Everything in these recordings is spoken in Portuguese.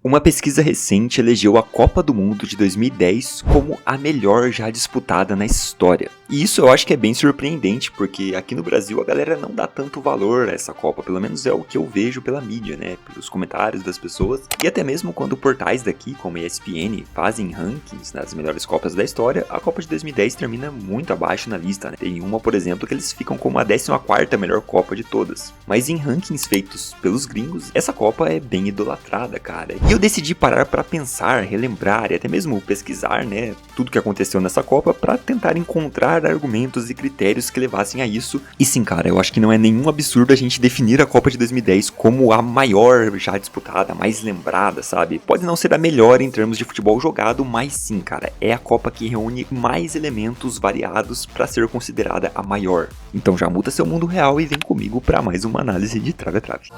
Uma pesquisa recente elegeu a Copa do Mundo de 2010 como a melhor já disputada na história. E isso eu acho que é bem surpreendente, porque aqui no Brasil a galera não dá tanto valor a essa Copa, pelo menos é o que eu vejo pela mídia, né, pelos comentários das pessoas, e até mesmo quando portais daqui, como a ESPN, fazem rankings das melhores Copas da história, a Copa de 2010 termina muito abaixo na lista, né? Tem uma, por exemplo, que eles ficam como a 14ª melhor Copa de todas. Mas em rankings feitos pelos gringos, essa Copa é bem idolatrada, cara. E eu decidi parar para pensar, relembrar e até mesmo pesquisar, né, tudo que aconteceu nessa Copa para tentar encontrar argumentos e critérios que levassem a isso. E sim, cara, eu acho que não é nenhum absurdo a gente definir a Copa de 2010 como a maior já disputada, a mais lembrada, sabe? Pode não ser a melhor em termos de futebol jogado, mas sim, cara, é a Copa que reúne mais elementos variados para ser considerada a maior. Então já muda seu mundo real e vem comigo para mais uma análise de trave a trave.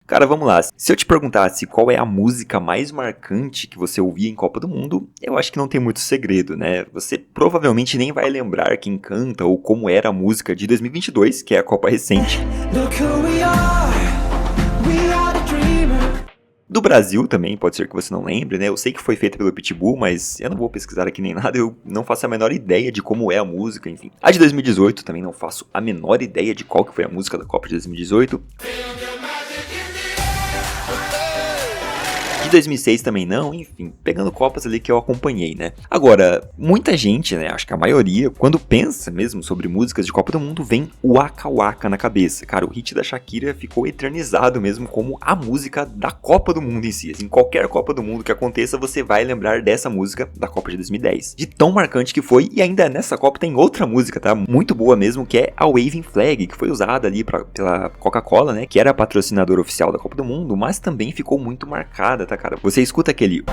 Cara, vamos lá. Se eu te perguntasse qual é a música mais marcante que você ouvia em Copa do Mundo, eu acho que não tem muito segredo, né? Você provavelmente nem vai lembrar quem canta ou como era a música de 2022, que é a Copa recente. Do Brasil também, pode ser que você não lembre, né? Eu sei que foi feita pelo Pitbull, mas eu não vou pesquisar aqui nem nada, eu não faço a menor ideia de como é a música, enfim. A de 2018 também não faço a menor ideia de qual que foi a música da Copa de 2018. De 2006 também não, enfim, pegando Copas ali que eu acompanhei, né? Agora, muita gente, né, acho que a maioria, quando pensa mesmo sobre músicas de Copa do Mundo, vem o Waka Waka na cabeça. Cara, o hit da Shakira ficou eternizado mesmo como a música da Copa do Mundo em si. Assim, qualquer Copa do Mundo que aconteça, você vai lembrar dessa música da Copa de 2010. De tão marcante que foi, e ainda nessa Copa tem outra música, tá? Muito boa mesmo, que é a Waving Flag, que foi usada ali pela Coca-Cola, né? Que era a patrocinadora oficial da Copa do Mundo, mas também ficou muito marcada, tá, cara? Você escuta aquele...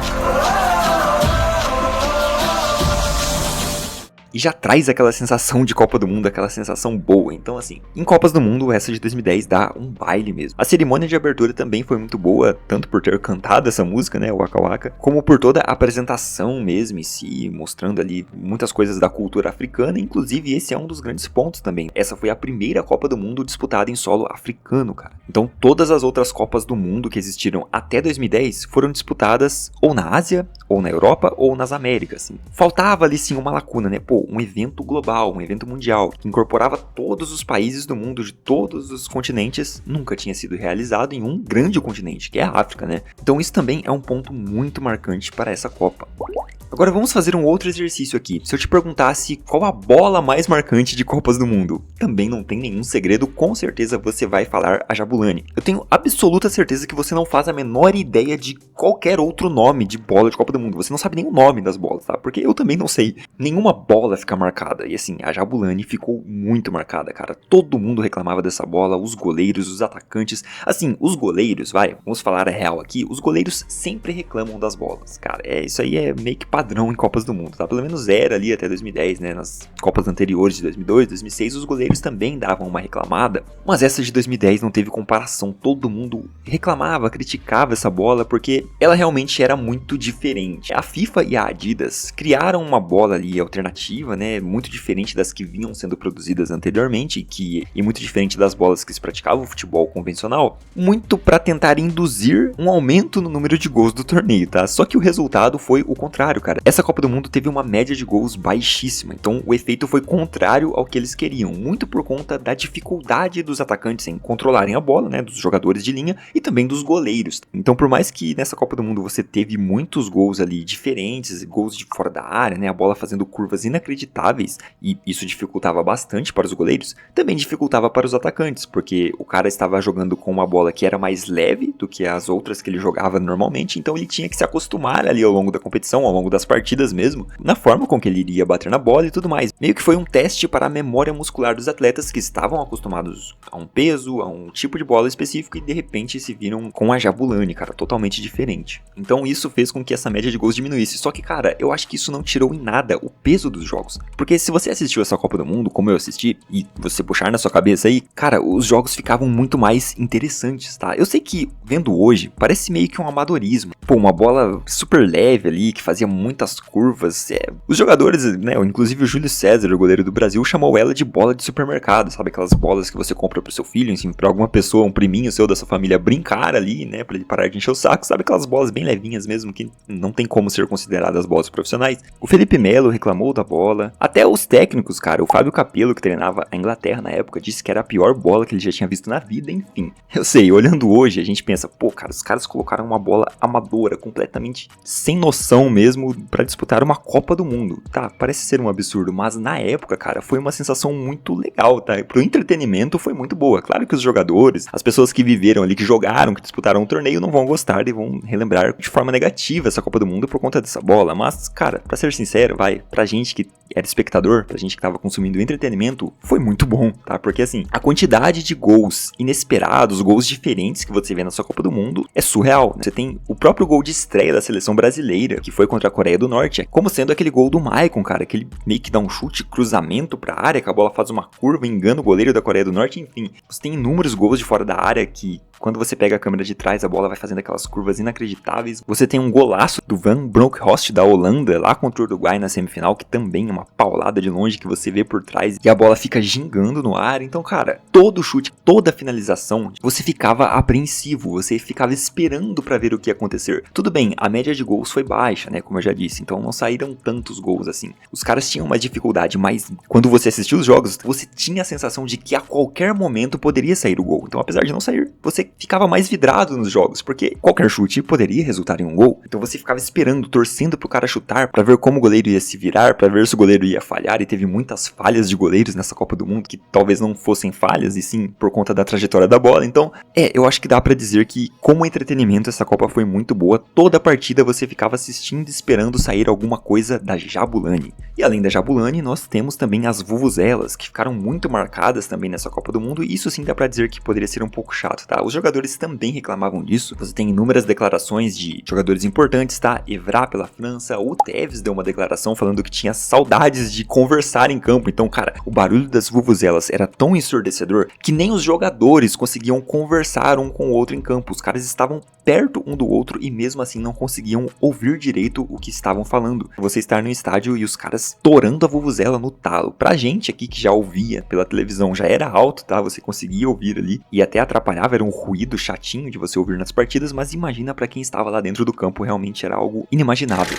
e já traz aquela sensação de Copa do Mundo, aquela sensação boa. Então assim, em Copas do Mundo, essa de 2010 dá um baile mesmo. A cerimônia de abertura também foi muito boa, tanto por ter cantado essa música, né, o Waka Waka, como por toda a apresentação mesmo em si, mostrando ali muitas coisas da cultura africana, inclusive esse é um dos grandes pontos também. Essa foi a primeira Copa do Mundo disputada em solo africano, cara. Então todas as outras Copas do Mundo que existiram até 2010 foram disputadas ou na Ásia, ou na Europa, ou nas Américas, assim. Faltava ali sim uma lacuna, né, pô, um evento global, um evento mundial, que incorporava todos os países do mundo, de todos os continentes, nunca tinha sido realizado em um grande continente, que é a África, né? Então isso também é um ponto muito marcante para essa Copa. Agora vamos fazer um outro exercício aqui. Se eu te perguntasse qual a bola mais marcante de Copas do Mundo, também não tem nenhum segredo, com certeza você vai falar a Jabulani. Eu tenho absoluta certeza que você não faz a menor ideia de qualquer outro nome de bola de Copa do Mundo. Você não sabe nem o nome das bolas, tá? Porque eu também não sei. Nenhuma bola fica marcada. E assim, a Jabulani ficou muito marcada, cara. Todo mundo reclamava dessa bola, os goleiros, os atacantes. Assim, os goleiros, vamos falar a real aqui, os goleiros sempre reclamam das bolas, cara. Isso aí é meio que padrão em Copas do Mundo, tá? Pelo menos era ali até 2010, né? Nas Copas anteriores de 2002, 2006, os goleiros também davam uma reclamada, mas essa de 2010 não teve comparação. Todo mundo reclamava, criticava essa bola porque ela realmente era muito diferente. A FIFA e a Adidas criaram uma bola ali alternativa, né? Muito diferente das que vinham sendo produzidas anteriormente e muito diferente das bolas que se praticava o futebol convencional, muito para tentar induzir um aumento no número de gols do torneio, tá? Só que o resultado foi o contrário, cara. Essa Copa do Mundo teve uma média de gols baixíssima, então o efeito foi contrário ao que eles queriam, muito por conta da dificuldade dos atacantes em controlarem a bola, né, dos jogadores de linha e também dos goleiros. Então por mais que nessa Copa do Mundo você teve muitos gols ali diferentes, gols de fora da área, né, a bola fazendo curvas inacreditáveis, e isso dificultava bastante para os goleiros, também dificultava para os atacantes, porque o cara estava jogando com uma bola que era mais leve do que as outras que ele jogava normalmente, então ele tinha que se acostumar ali ao longo da competição, ao longo das partidas mesmo, na forma com que ele iria bater na bola e tudo mais. Meio que foi um teste para a memória muscular dos atletas que estavam acostumados a um peso, a um tipo de bola específico e de repente se viram com a Jabulani, cara, totalmente diferente. Então isso fez com que essa média de gols diminuísse. Só que, cara, eu acho que isso não tirou em nada o peso dos jogos. Porque se você assistiu essa Copa do Mundo, como eu assisti, e você puxar na sua cabeça aí, cara, os jogos ficavam muito mais interessantes, tá? Eu sei que, vendo hoje, parece meio que um amadorismo. Pô, uma bola super leve ali, que fazia muitas curvas. Os jogadores, né, inclusive o Júlio César, o goleiro do Brasil, chamou ela de bola de supermercado, sabe? Aquelas bolas que você compra pro seu filho, enfim, pra alguma pessoa, um priminho seu da sua família brincar ali, né, pra ele parar de encher o saco, sabe? Aquelas bolas bem levinhas mesmo, que não tem como ser consideradas bolas profissionais. O Felipe Melo reclamou da bola. Até os técnicos, cara, o Fábio Capello, que treinava a Inglaterra na época, disse que era a pior bola que ele já tinha visto na vida, enfim. Eu sei, olhando hoje, a gente pensa, pô, cara, os caras colocaram uma bola amadora, completamente sem noção mesmo, pra disputar uma Copa do Mundo. Tá, parece ser um absurdo, mas na época, cara, foi uma sensação muito legal, tá? Pro entretenimento foi muito boa. Claro que os jogadores, as pessoas que viveram ali, que jogaram, que disputaram o torneio, não vão gostar e vão relembrar de forma negativa essa Copa do Mundo por conta dessa bola. Mas, cara, pra ser sincero, pra gente que era espectador, pra gente que tava consumindo entretenimento, foi muito bom, tá? Porque, assim, a quantidade de gols inesperados, gols diferentes que você vê na sua Copa do Mundo é surreal, né? Você tem o próprio gol de estreia da seleção brasileira, que foi contra a Coreia do Norte, como sendo aquele gol do Maicon, cara, que ele meio que dá um chute, cruzamento pra área, que a bola faz uma curva, engana o goleiro da Coreia do Norte, enfim. Você tem inúmeros gols de fora da área que, quando você pega a câmera de trás, a bola vai fazendo aquelas curvas inacreditáveis. Você tem um golaço do Van Bronckhorst da Holanda, lá contra o Uruguai na semifinal, que também é uma paulada de longe que você vê por trás e a bola fica gingando no ar. Então, cara, todo chute, toda finalização, você ficava apreensivo, você ficava esperando pra ver o que ia acontecer. Tudo bem, a média de gols foi baixa, né, como eu já disse, então não saíram tantos gols assim. Os caras tinham uma dificuldade, mas quando você assistiu os jogos, você tinha a sensação de que a qualquer momento poderia sair o gol. Então, apesar de não sair, você ficava mais vidrado nos jogos, porque qualquer chute poderia resultar em um gol. Então você ficava esperando, torcendo pro cara chutar, pra ver como o goleiro ia se virar, pra ver se o goleiro ia falhar, e teve muitas falhas de goleiros nessa Copa do Mundo, que talvez não fossem falhas, e sim por conta da trajetória da bola. Então, eu acho que dá pra dizer que, como entretenimento, essa Copa foi muito boa. Toda a partida você ficava assistindo, esperando sair alguma coisa da Jabulani. E além da Jabulani, nós temos também as vuvuzelas, que ficaram muito marcadas também nessa Copa do Mundo, e isso sim dá pra dizer que poderia ser um pouco chato, tá? Os jogadores também reclamavam disso. Você tem inúmeras declarações de jogadores importantes, tá? Evra pela França, o Tevez deu uma declaração falando que tinha saudades de conversar em campo. Então, cara, o barulho das vuvuzelas era tão ensurdecedor que nem os jogadores conseguiam conversar um com o outro em campo. Os caras estavam perto um do outro e mesmo assim não conseguiam ouvir direito o que estavam falando. Você estar no estádio e os caras torando a vuvuzela no talo. Pra gente aqui que já ouvia pela televisão, já era alto, tá? Você conseguia ouvir ali e até atrapalhava, era um ruído chatinho de você ouvir nas partidas, mas imagina pra quem estava lá dentro do campo, realmente era algo inimaginável.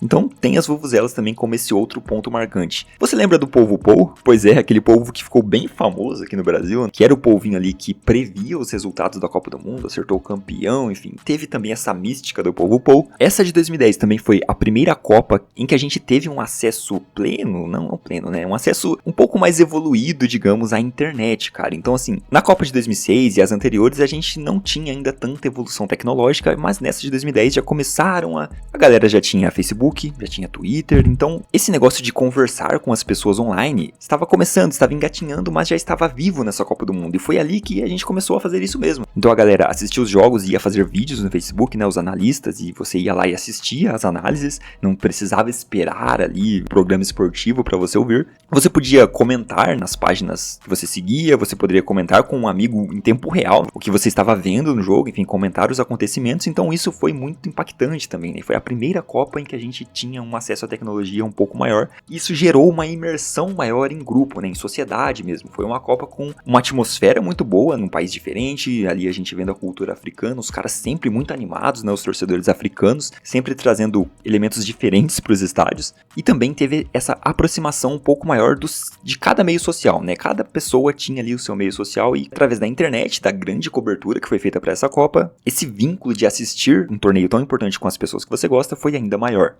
Então tem as vuvuzelas também como esse outro ponto marcante. Você lembra do polvo Pou? Pois é, aquele polvo que ficou bem famoso aqui no Brasil, que era o polvinho ali que previa os resultados da Copa do Mundo, acertou o campeão, enfim. Teve também essa mística do polvo Pou. Essa de 2010 também foi a primeira Copa em que a gente teve um acesso pleno, não pleno, né? Um acesso um pouco mais evoluído, digamos, à internet, cara. Então assim, na Copa de 2006 e as anteriores a gente não tinha ainda tanta evolução tecnológica, mas nessa de 2010 já começaram a galera já tinha Facebook, já tinha Twitter, então esse negócio de conversar com as pessoas online estava começando, estava engatinhando, mas já estava vivo nessa Copa do Mundo, e foi ali que a gente começou a fazer isso mesmo. Então a galera assistia os jogos e ia fazer vídeos no Facebook, né, os analistas, e você ia lá e assistia as análises, não precisava esperar ali o programa esportivo para você ouvir. Você podia comentar nas páginas que você seguia, você poderia comentar com um amigo em tempo real o que você estava vendo no jogo, enfim, comentar os acontecimentos, então isso foi muito impactante também, né? Foi a primeira Copa em que a gente tinha um acesso à tecnologia um pouco maior. Isso gerou uma imersão maior em grupo, né, em sociedade mesmo. Foi uma Copa com uma atmosfera muito boa, num país diferente, ali a gente vendo a cultura africana, os caras sempre muito animados, né, os torcedores africanos, sempre trazendo elementos diferentes para os estádios. E também teve essa aproximação um pouco maior de cada meio social, né? Cada pessoa tinha ali o seu meio social e através da internet, da grande cobertura que foi feita para essa Copa, esse vínculo de assistir um torneio tão importante com as pessoas que você gosta foi ainda maior.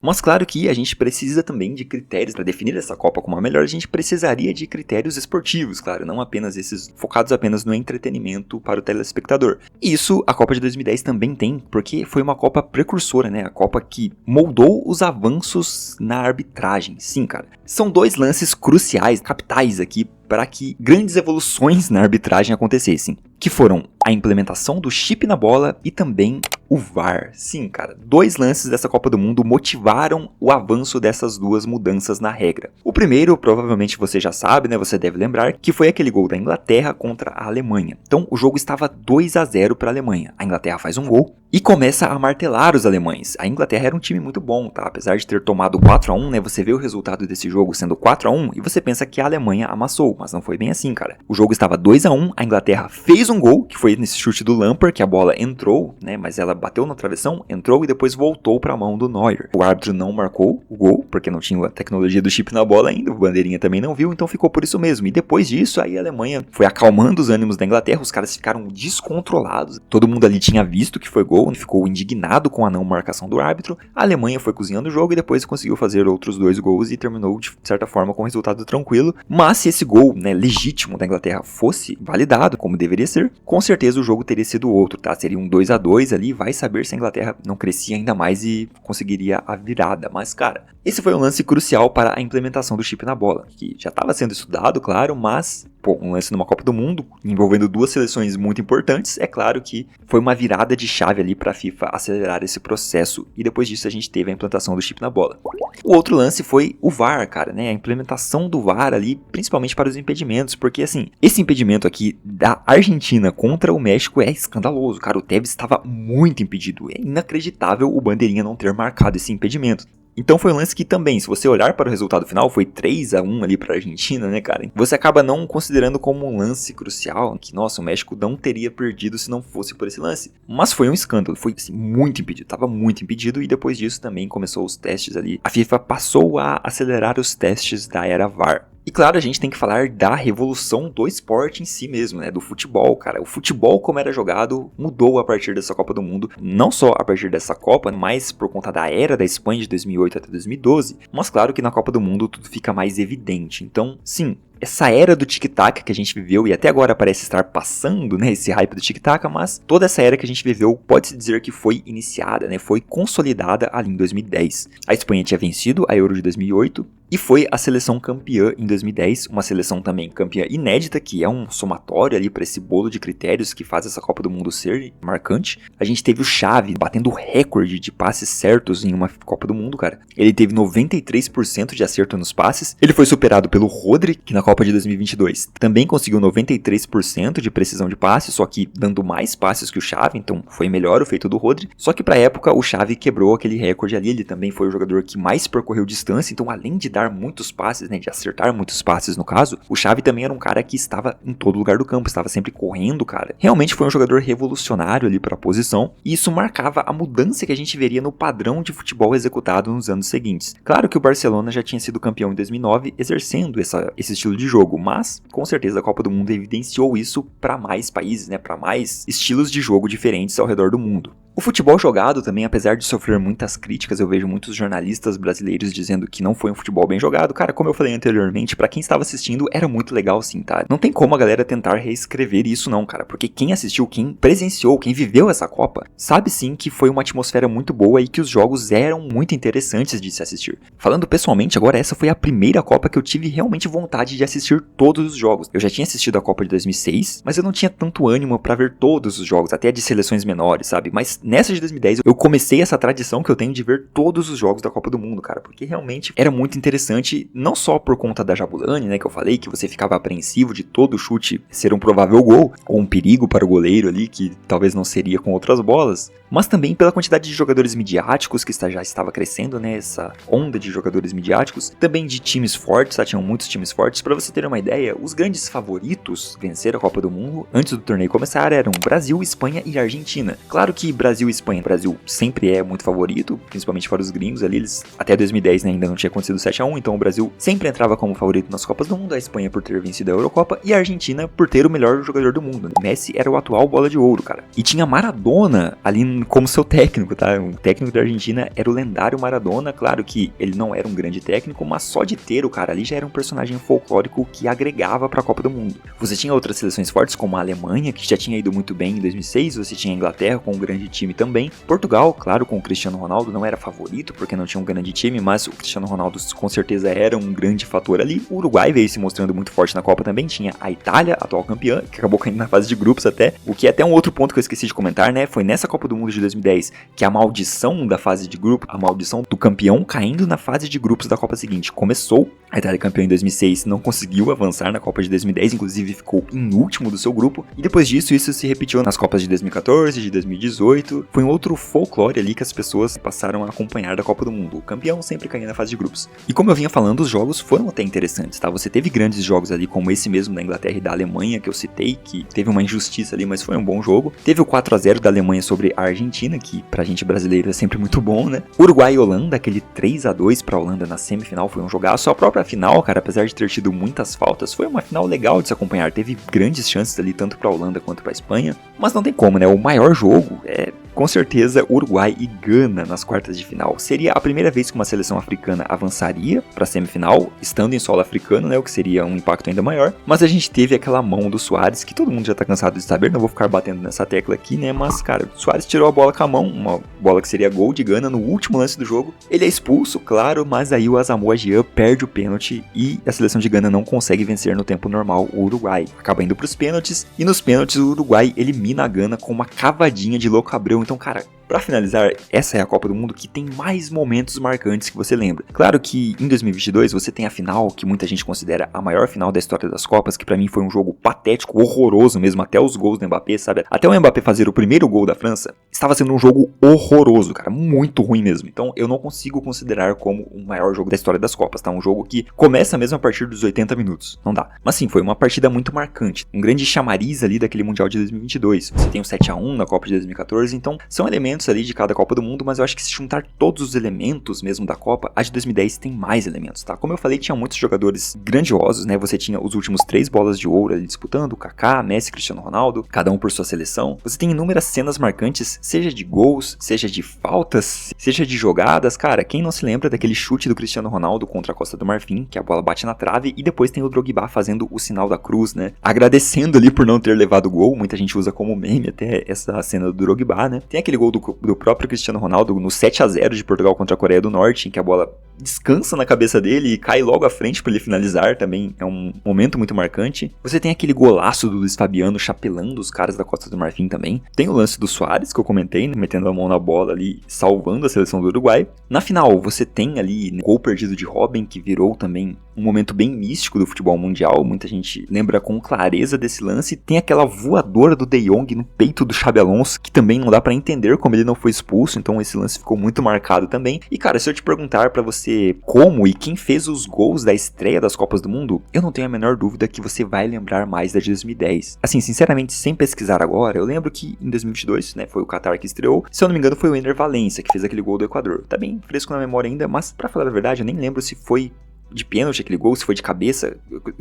Mas claro que a gente precisa também de critérios para definir essa Copa como a melhor, a gente precisaria de critérios esportivos, claro, não apenas esses focados apenas no entretenimento para o telespectador. E isso a Copa de 2010 também tem, porque foi uma Copa precursora, né? A Copa que moldou os avanços na arbitragem. Sim, cara. São dois lances cruciais, capitais aqui, para que grandes evoluções na arbitragem acontecessem, que foram a implementação do chip na bola e também o VAR. Sim, cara, dois lances dessa Copa do Mundo motivaram o avanço dessas duas mudanças na regra. O primeiro, provavelmente você já sabe, né? Você deve lembrar, que foi aquele gol da Inglaterra contra a Alemanha. Então, o jogo estava 2-0 para a Alemanha. A Inglaterra faz um gol e começa a martelar os alemães. A Inglaterra era um time muito bom, tá? Apesar de ter tomado 4-1, né? Você vê o resultado desse jogo sendo 4-1 e você pensa que a Alemanha amassou, mas não foi bem assim, cara. O jogo estava 2-1, a Inglaterra fez um gol, que foi nesse chute do Lampard, que a bola entrou, né? Mas ela bateu na travessão, entrou e depois voltou para a mão do Neuer. O árbitro não marcou o gol, porque não tinha a tecnologia do chip na bola ainda, o bandeirinha também não viu, então ficou por isso mesmo. E depois disso, aí a Alemanha foi acalmando os ânimos da Inglaterra, os caras ficaram descontrolados. Todo mundo ali tinha visto que foi gol, ficou indignado com a não marcação do árbitro. A Alemanha foi cozinhando o jogo e depois conseguiu fazer outros 2 gols e terminou de certa forma com um resultado tranquilo. Mas se esse gol, né, legítimo da Inglaterra fosse validado, como deveria ser, com certeza o jogo teria sido outro, tá? Seria um 2-2 ali, vai saber se a Inglaterra não crescia ainda mais e conseguiria a virada. Mas, cara, esse foi um lance crucial para a implementação do chip na bola, que já estava sendo estudado, claro, mas, um lance numa Copa do Mundo, envolvendo duas seleções muito importantes, é claro que foi uma virada de chave ali para a FIFA acelerar esse processo, e depois disso a gente teve a implantação do chip na bola. O outro lance foi o VAR, cara, né? A implementação do VAR ali, principalmente para os impedimentos, porque assim, esse impedimento aqui da Argentina contra o México é escandaloso, cara. O Tevez estava muito impedido, é inacreditável o bandeirinha não ter marcado esse impedimento. Então foi um lance que também, se você olhar para o resultado final, foi 3-1 ali para a Argentina, né, cara? Você acaba não considerando como um lance crucial, que, nossa, o México não teria perdido se não fosse por esse lance. Mas foi um escândalo, foi assim, muito impedido, tava muito impedido, e depois disso também começou os testes ali. A FIFA passou a acelerar os testes da era VAR. E claro, a gente tem que falar da revolução do esporte em si mesmo, né? Do futebol, cara. O futebol, como era jogado, mudou a partir dessa Copa do Mundo. Não só a partir dessa Copa, mas por conta da era da Espanha de 2008 até 2012. Mas claro que na Copa do Mundo tudo fica mais evidente. Então, sim, essa era do tic-tac que a gente viveu e até agora parece estar passando, né, esse hype do tic-tac, mas toda essa era que a gente viveu pode-se dizer que foi iniciada, né, foi consolidada ali em 2010. A Espanha tinha vencido a Euro de 2008 e foi a seleção campeã em 2010, uma seleção também campeã inédita, que é um somatório ali para esse bolo de critérios que faz essa Copa do Mundo ser marcante. A gente teve o Xavi batendo o recorde de passes certos em uma Copa do Mundo, cara. Ele teve 93% de acerto nos passes. Ele foi superado pelo Rodri, que na Copa de 2022 também conseguiu 93% de precisão de passe, só que dando mais passes que o Xavi, então foi melhor o feito do Rodri. Só que pra época o Xavi quebrou aquele recorde ali, ele também foi o jogador que mais percorreu distância, então além de dar muitos passes, né, de acertar muitos passes no caso, o Xavi também era um cara que estava em todo lugar do campo, estava sempre correndo, cara. Realmente foi um jogador revolucionário ali pra posição, e isso marcava a mudança que a gente veria no padrão de futebol executado nos anos seguintes. Claro que o Barcelona já tinha sido campeão em 2009, exercendo esse estilo de jogo, mas com certeza a Copa do Mundo evidenciou isso para mais países, né, para mais estilos de jogo diferentes ao redor do mundo. O futebol jogado também, apesar de sofrer muitas críticas, eu vejo muitos jornalistas brasileiros dizendo que não foi um futebol bem jogado. Cara, como eu falei anteriormente, pra quem estava assistindo, era muito legal sim, tá? Não tem como a galera tentar reescrever isso não, cara, porque quem assistiu, quem presenciou, quem viveu essa Copa, sabe sim que foi uma atmosfera muito boa e que os jogos eram muito interessantes de se assistir. Falando pessoalmente, agora essa foi a primeira Copa que eu tive realmente vontade de assistir todos os jogos. Eu já tinha assistido a Copa de 2006, mas eu não tinha tanto ânimo pra ver todos os jogos, até de seleções menores, sabe? Mas nessa de 2010, eu comecei essa tradição que eu tenho de ver todos os jogos da Copa do Mundo, cara, porque realmente era muito interessante, não só por conta da Jabulani, né, que eu falei, que você ficava apreensivo de todo chute ser um provável gol, ou um perigo para o goleiro ali, que talvez não seria com outras bolas, mas também pela quantidade de jogadores midiáticos que já estava crescendo, né, essa onda de jogadores midiáticos, também de times fortes, tinham muitos times fortes. Para você ter uma ideia, os grandes favoritos vencer a Copa do Mundo antes do torneio começar eram Brasil, Espanha e Argentina. Claro que Brasil Brasil e Espanha. O Brasil sempre é muito favorito, principalmente para os gringos ali, eles até 2010, né, ainda não tinha acontecido 7-1, então o Brasil sempre entrava como favorito nas Copas do Mundo, a Espanha por ter vencido a Eurocopa e a Argentina por ter o melhor jogador do mundo. O Messi era o atual bola de ouro, cara. E tinha Maradona ali como seu técnico, tá? O técnico da Argentina era o lendário Maradona, claro que ele não era um grande técnico, mas só de ter o cara ali já era um personagem folclórico que agregava para a Copa do Mundo. Você tinha outras seleções fortes como a Alemanha, que já tinha ido muito bem em 2006, você tinha a Inglaterra com um grande time também. Portugal, claro, com o Cristiano Ronaldo, não era favorito porque não tinha um grande time, mas o Cristiano Ronaldo com certeza era um grande fator ali. O Uruguai veio se mostrando muito forte na Copa também, tinha a Itália, atual campeã, que acabou caindo na fase de grupos até, o que é até um outro ponto que eu esqueci de comentar, né, foi nessa Copa do Mundo de 2010 que a maldição da fase de grupo, a maldição do campeão caindo na fase de grupos da Copa seguinte começou. A Itália campeã em 2006 não conseguiu avançar na Copa de 2010, inclusive ficou em último do seu grupo, e depois disso isso se repetiu nas Copas de 2014, de 2018, foi um outro folclore ali que as pessoas passaram a acompanhar da Copa do Mundo, o campeão sempre caindo na fase de grupos. E como eu vinha falando, os jogos foram até interessantes, tá? Você teve grandes jogos ali, como esse mesmo da Inglaterra e da Alemanha, que eu citei, que teve uma injustiça ali, mas foi um bom jogo. Teve o 4-0 da Alemanha sobre a Argentina, que pra gente brasileiro é sempre muito bom, né? Uruguai e Holanda, aquele 3-2 pra Holanda na semifinal, foi um jogaço. A própria final, cara, apesar de ter tido muitas faltas, foi uma final legal de se acompanhar. Teve grandes chances ali, tanto pra Holanda quanto pra Espanha. Mas não tem como, né? O maior jogo é, com certeza, Uruguai e Gana nas quartas de final. Seria a primeira vez que uma seleção africana avançaria pra semifinal, estando em solo africano, né? O que seria um impacto ainda maior. Mas a gente teve aquela mão do Suárez, que todo mundo já tá cansado de saber, não vou ficar batendo nessa tecla aqui, né? Mas, cara, o Suárez tirou a bola com a mão, uma bola que seria gol de Gana no último lance do jogo. Ele é expulso, claro, mas aí o Asamoah Gyan perde o pênalti e a seleção de Gana não consegue vencer no tempo normal o Uruguai. Acaba indo pros pênaltis, e nos pênaltis o Uruguai elimina a Gana com uma cavadinha de Louco Abreu. Então, cara, pra finalizar, essa é a Copa do Mundo que tem mais momentos marcantes que você lembra. Claro que em 2022 você tem a final, que muita gente considera a maior final da história das Copas, que pra mim foi um jogo patético, horroroso mesmo, até os gols do Mbappé, sabe? Até o Mbappé fazer o primeiro gol da França, estava sendo um jogo horroroso, cara, muito ruim mesmo. Então eu não consigo considerar como o maior jogo da história das Copas, tá? Um jogo que começa mesmo a partir dos 80 minutos, não dá. Mas sim, foi uma partida muito marcante, um grande chamariz ali daquele Mundial de 2022. Você tem o 7-1 na Copa de 2014, então são elementos ali de cada Copa do Mundo, mas eu acho que se juntar todos os elementos mesmo da Copa, a de 2010 tem mais elementos, tá? Como eu falei, tinha muitos jogadores grandiosos, né? Você tinha os últimos 3 bolas de ouro ali disputando, Kaká, Messi, Cristiano Ronaldo, cada um por sua seleção. Você tem inúmeras cenas marcantes, seja de gols, seja de faltas, seja de jogadas. Cara, quem não se lembra daquele chute do Cristiano Ronaldo contra a Costa do Marfim, que a bola bate na trave, e depois tem o Drogba fazendo o sinal da cruz, né? Agradecendo ali por não ter levado o gol, muita gente usa como meme até essa cena do Drogba, né? Tem aquele gol do próprio Cristiano Ronaldo no 7-0 de Portugal contra a Coreia do Norte, em que a bola descansa na cabeça dele e cai logo à frente para ele finalizar, também é um momento muito marcante. Você tem aquele golaço do Luiz Fabiano chapelando os caras da Costa do Marfim também. Tem o lance do Suárez, que eu comentei, né, metendo a mão na bola ali, salvando a seleção do Uruguai. Na final, você tem ali o gol perdido de Robben, que virou também um momento bem místico do futebol mundial. Muita gente lembra com clareza desse lance. Tem aquela voadora do De Jong no peito do Xabi Alonso, que também não dá para entender como ele não foi expulso, então esse lance ficou muito marcado também. E cara, se eu te perguntar pra você como e quem fez os gols da estreia das Copas do Mundo, eu não tenho a menor dúvida que você vai lembrar mais da de 2010. Assim, sinceramente, sem pesquisar agora, eu lembro que em 2022, né, foi o Qatar que estreou, se eu não me engano foi o Ener Valencia que fez aquele gol do Equador. Tá bem fresco na memória ainda, mas pra falar a verdade, eu nem lembro se foi de pênalti aquele gol, se foi de cabeça.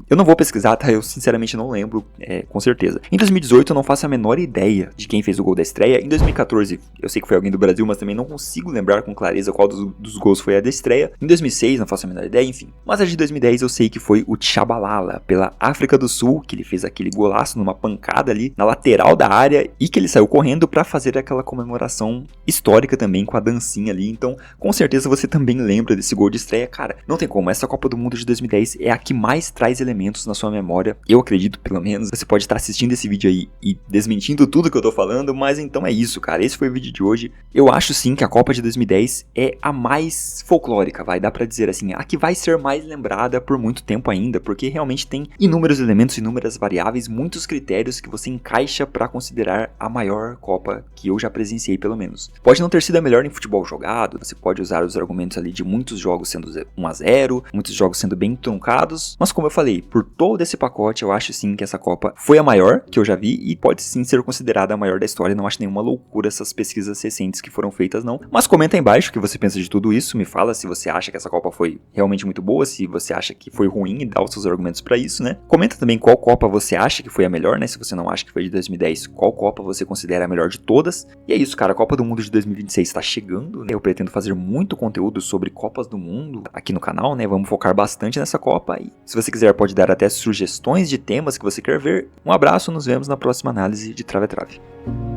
Eu não vou pesquisar, tá? Eu sinceramente não lembro, com certeza. Em 2018 eu não faço a menor ideia de quem fez o gol da estreia. Em 2014 eu sei que foi alguém do Brasil, mas também não consigo lembrar com clareza qual dos gols foi a da estreia. Em 2006 não faço a menor ideia, enfim. Mas a de 2010 eu sei que foi o Tchabalala, pela África do Sul, que ele fez aquele golaço numa pancada ali na lateral da área e que ele saiu correndo pra fazer aquela comemoração histórica também com a dancinha ali. Então, com certeza você também lembra desse gol de estreia. Cara, não tem como, essa Copa do Mundo de 2010 é a que mais traz elementos na sua memória, eu acredito pelo menos. Você pode estar assistindo esse vídeo aí e desmentindo tudo que eu tô falando, mas então é isso, cara, esse foi o vídeo de hoje. Eu acho sim que a Copa de 2010 é a mais folclórica, dá pra dizer assim, a que vai ser mais lembrada por muito tempo ainda, porque realmente tem inúmeros elementos, inúmeras variáveis, muitos critérios que você encaixa pra considerar a maior Copa que eu já presenciei pelo menos. Pode não ter sido a melhor em futebol jogado, você pode usar os argumentos ali de muitos jogos sendo 1-0, muitos esses jogos sendo bem truncados, mas como eu falei, por todo esse pacote, eu acho sim que essa Copa foi a maior que eu já vi e pode sim ser considerada a maior da história. Não acho nenhuma loucura essas pesquisas recentes que foram feitas, não. Mas comenta aí embaixo o que você pensa de tudo isso, me fala se você acha que essa Copa foi realmente muito boa, se você acha que foi ruim e dá os seus argumentos pra isso, né? Comenta também qual Copa você acha que foi a melhor, né? Se você não acha que foi de 2010, qual Copa você considera a melhor de todas. E é isso, cara, a Copa do Mundo de 2026 tá chegando, né? Eu pretendo fazer muito conteúdo sobre Copas do Mundo aqui no canal, né? Vamos focar bastante nessa Copa e se você quiser pode dar até sugestões de temas que você quer ver. Um abraço, nos vemos na próxima análise de Trave a Trave.